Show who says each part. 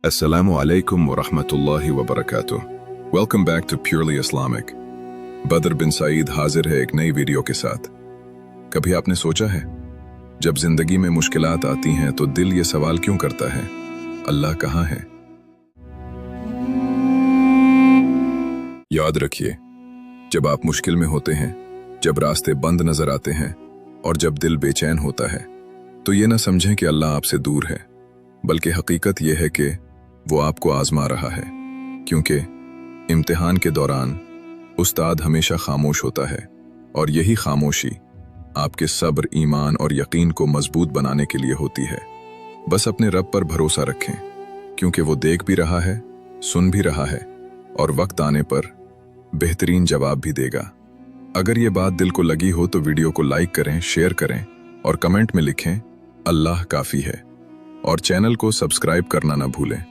Speaker 1: Assalamu alaikum wa rahmatullahi wa barakatuh. Welcome back to Purely Islamic. बदर बिन सईद हाजिर है एक नई वीडियो के साथ। कभी आपने सोचा है जब जिंदगी में मुश्किलात आती हैं तो दिल ये सवाल क्यों करता है, अल्लाह कहाँ है? याद रखिए, जब आप मुश्किल में होते हैं, जब रास्ते बंद नजर आते हैं और जब दिल बेचैन होता है, तो ये ना समझें कि अल्लाह आपसे दूर है, बल्कि हकीकत यह है कि वो आपको आजमा रहा है। क्योंकि इम्तिहान के दौरान उस्ताद हमेशा खामोश होता है और यही खामोशी आपके सब्र, ईमान और यकीन को मजबूत बनाने के लिए होती है। बस अपने रब पर भरोसा रखें, क्योंकि वो देख भी रहा है, सुन भी रहा है और वक्त आने पर बेहतरीन जवाब भी देगा। अगर ये बात दिल को लगी हो तो वीडियो को लाइक करें, शेयर करें और कमेंट में लिखें अल्लाह काफ़ी है, और चैनल को सब्सक्राइब करना ना भूलें।